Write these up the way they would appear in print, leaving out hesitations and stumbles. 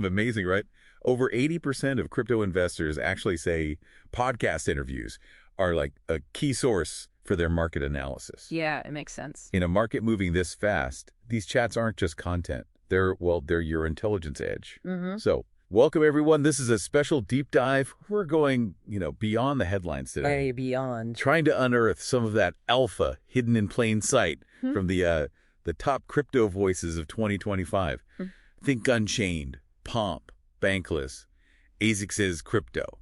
Amazing, right? Over 80% of crypto investors actually say podcast interviews are like a key source for their market analysis. Yeah, it makes sense. In a market moving this fast, these chats aren't just content. They're your intelligence edge. So, welcome everyone. This is a special deep dive. We're going, beyond the headlines today. Way beyond. Trying to unearth some of that alpha hidden in plain sight from the top crypto voices of 2025. Think Unchained, Pomp, Bankless, ASICS crypto.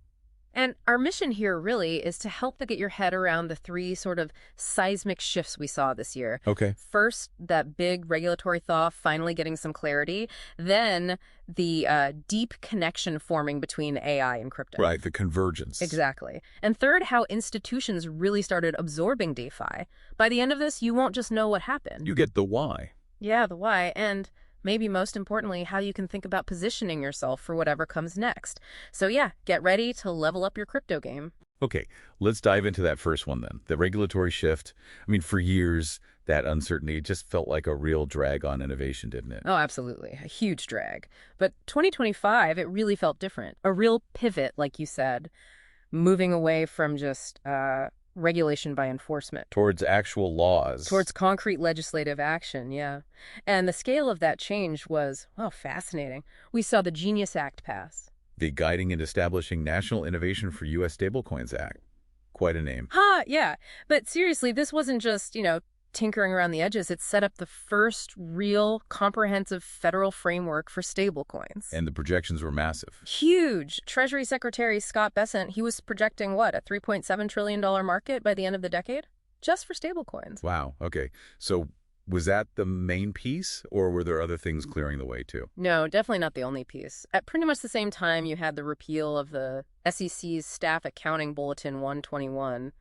And our mission here really is to help to get your head around the three sort of seismic shifts we saw this year. Okay. First, that big regulatory thaw finally getting some clarity. Then the deep connection forming between AI and crypto. Right, the convergence. Exactly. And third, how institutions really started absorbing DeFi. By the end of this, you won't just know what happened. You get the why. Yeah, the why. And maybe most importantly, how you can think about positioning yourself for whatever comes next. So yeah, get ready to level up your crypto game. Okay, let's dive into that first one then. The regulatory shift. I mean, for years, that uncertainty just felt like a real drag on innovation, didn't it? Oh, absolutely. A huge drag. But 2025, it really felt different. A real pivot, like you said, moving away from just regulation by enforcement. Towards actual laws. Towards concrete legislative action, yeah. And the scale of that change was, well, fascinating. We saw the Genius Act pass. The Guiding and Establishing National Innovation for U.S. Stablecoins Act. Quite a name. Yeah. But seriously, this wasn't just, tinkering around the edges. It set up the first real comprehensive federal framework for stablecoins. And the projections were massive. Huge. Treasury Secretary Scott Bessent, he was projecting, what, a $3.7 trillion market by the end of the decade? Just for stablecoins. Wow. Okay. So was that the main piece, or were there other things clearing the way too? No, definitely not the only piece. At pretty much the same time, you had the repeal of the SEC's Staff Accounting Bulletin 121,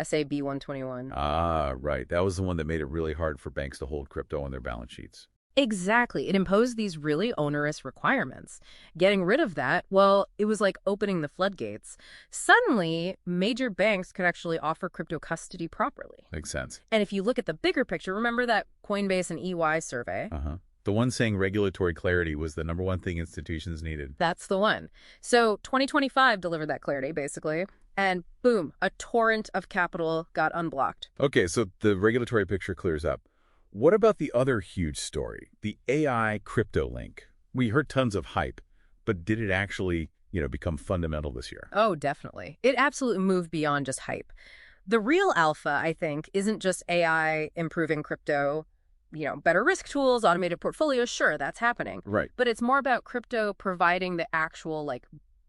SAB 121. Ah, right. That was the one that made it really hard for banks to hold crypto on their balance sheets. Exactly. It imposed these really onerous requirements. Getting rid of that, well, it was like opening the floodgates. Suddenly, major banks could actually offer crypto custody properly. Makes sense. And if you look at the bigger picture, remember that Coinbase and EY survey? The one saying regulatory clarity was the number one thing institutions needed. That's the one. So 2025 delivered that clarity, basically. And boom, a torrent of capital got unblocked. Okay, so the regulatory picture clears up. What about the other huge story, the AI crypto link? We heard tons of hype, but did it actually, become fundamental this year? Oh, definitely. It absolutely moved beyond just hype. The real alpha, I think, isn't just AI improving crypto, better risk tools, automated portfolios. Sure, that's happening. Right. But it's more about crypto providing the actual,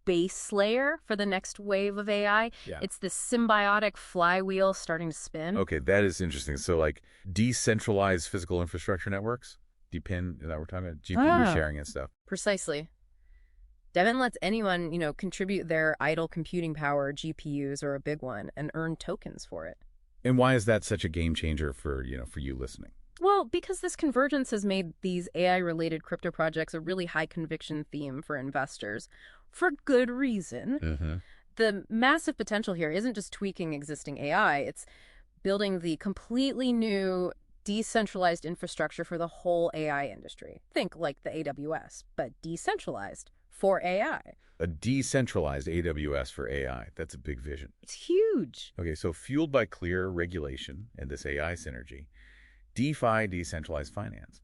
base layer for the next wave of AI. Yeah. It's this symbiotic flywheel starting to spin. Okay, that is interesting. So decentralized physical infrastructure networks, DePIN, is that what we're talking about? GPU sharing and stuff. Precisely. Devin lets anyone, contribute their idle computing power, GPUs or a big one, and earn tokens for it. And why is that such a game changer for you listening? Well, because this convergence has made these AI-related crypto projects a really high-conviction theme for investors, for good reason. The massive potential here isn't just tweaking existing AI, it's building the completely new decentralized infrastructure for the whole AI industry. Think like the AWS, but decentralized for AI. A decentralized AWS for AI. That's a big vision. It's huge. Okay, so fueled by clear regulation and this AI synergy, DeFi, decentralized finance.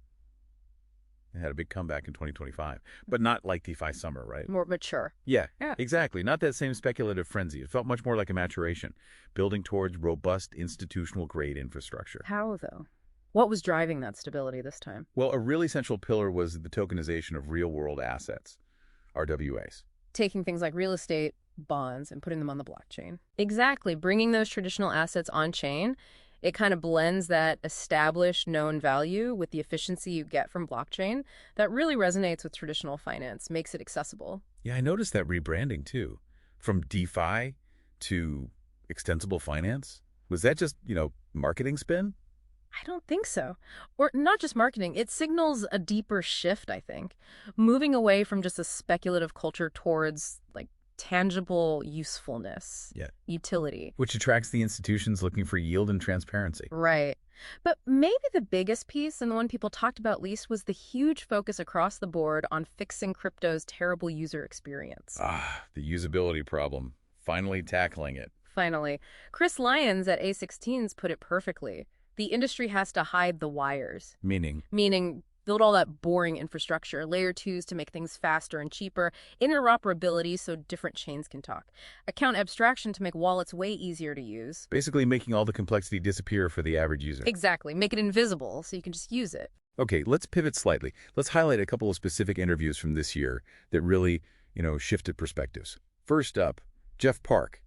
It had a big comeback in 2025, but not like DeFi summer, right? More mature. Yeah, exactly. Not that same speculative frenzy. It felt much more like a maturation, building towards robust institutional-grade infrastructure. How, though? What was driving that stability this time? Well, a really central pillar was the tokenization of real-world assets, RWAs. Taking things like real estate, bonds, and putting them on the blockchain. Exactly. Bringing those traditional assets on-chain. It kind of blends that established known value with the efficiency you get from blockchain that really resonates with traditional finance, makes it accessible. Yeah, I noticed that rebranding too. From DeFi to extensible finance. Was that just, marketing spin? I don't think so. Or not just marketing. It signals a deeper shift, I think. Moving away from just a speculative culture towards, tangible usefulness, utility. Which attracts the institutions looking for yield and transparency. Right. But maybe the biggest piece, and the one people talked about least, was the huge focus across the board on fixing crypto's terrible user experience. The usability problem. Finally tackling it. Finally, Chris Lyons at A16's put it perfectly. The industry has to hide the wires. Meaning build all that boring infrastructure, layer 2s to make things faster and cheaper, interoperability so different chains can talk, account abstraction to make wallets way easier to use. Basically making all the complexity disappear for the average user. Exactly. Make it invisible so you can just use it. Okay, let's pivot slightly. Let's highlight a couple of specific interviews from this year that really, shifted perspectives. First up, Jeff Park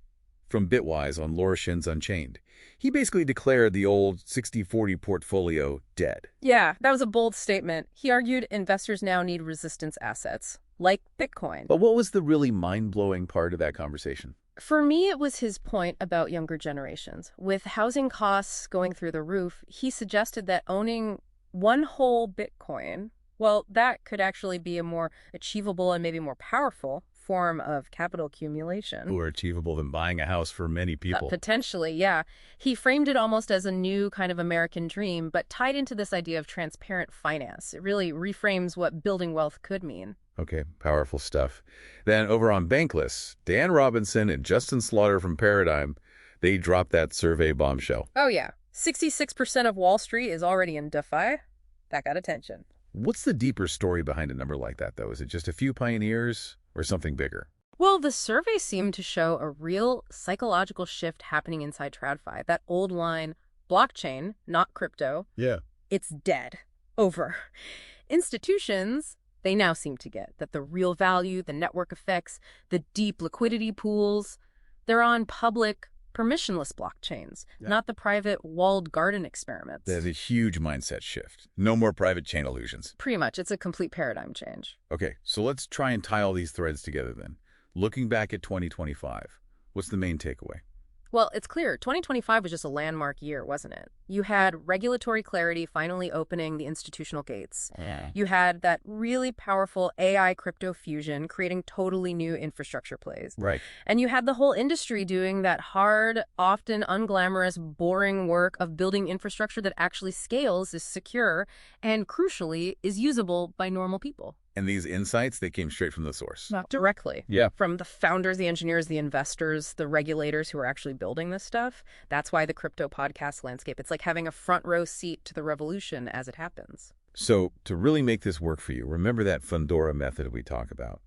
from Bitwise on Laura Shin's Unchained. He basically declared the old 60-40 portfolio dead. Yeah, that was a bold statement. He argued investors now need resistance assets, like Bitcoin. But what was the really mind-blowing part of that conversation? For me, it was his point about younger generations. With housing costs going through the roof, he suggested that owning one whole Bitcoin, well, that could actually be a more achievable and maybe more powerful form of capital accumulation. More achievable than buying a house for many people. Potentially, yeah. He framed it almost as a new kind of American dream, but tied into this idea of transparent finance. It really reframes what building wealth could mean. Okay, powerful stuff. Then over on Bankless, Dan Robinson and Justin Slaughter from Paradigm, they dropped that survey bombshell. Oh, yeah. 66% of Wall Street is already in DeFi. That got attention. What's the deeper story behind a number like that, though? Is it just a few pioneers or something bigger? Well, the survey seemed to show a real psychological shift happening inside TradFi. That old line, blockchain, not crypto. Yeah. It's dead. Over. Institutions, they now seem to get that the real value, the network effects, the deep liquidity pools, they're on public, permissionless blockchains, not the private walled garden experiments. There's a huge mindset shift. No more private chain illusions. Pretty much. It's a complete paradigm change. Okay, so let's try and tie all these threads together then. Looking back at 2025, what's the main takeaway? Well, it's clear. 2025 was just a landmark year, wasn't it? You had regulatory clarity finally opening the institutional gates. Yeah. You had that really powerful AI crypto fusion creating totally new infrastructure plays. Right. And you had the whole industry doing that hard, often unglamorous, boring work of building infrastructure that actually scales, is secure, and crucially, is usable by normal people. And these insights, they came straight from the source. Not directly. Yeah. From the founders, the engineers, the investors, the regulators who are actually building this stuff. That's why the crypto podcast landscape, it's like having a front row seat to the revolution as it happens. So to really make this work for you, remember that Fundora method we talk about.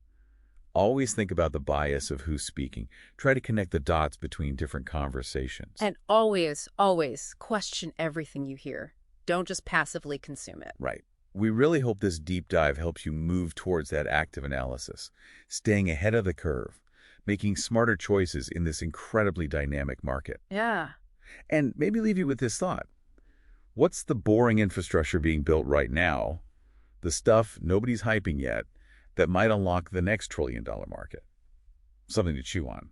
Always think about the bias of who's speaking. Try to connect the dots between different conversations. And always, always question everything you hear. Don't just passively consume it. Right. We really hope this deep dive helps you move towards that active analysis, staying ahead of the curve, making smarter choices in this incredibly dynamic market. Yeah. And maybe leave you with this thought. What's the boring infrastructure being built right now, the stuff nobody's hyping yet, that might unlock the next trillion-dollar market? Something to chew on.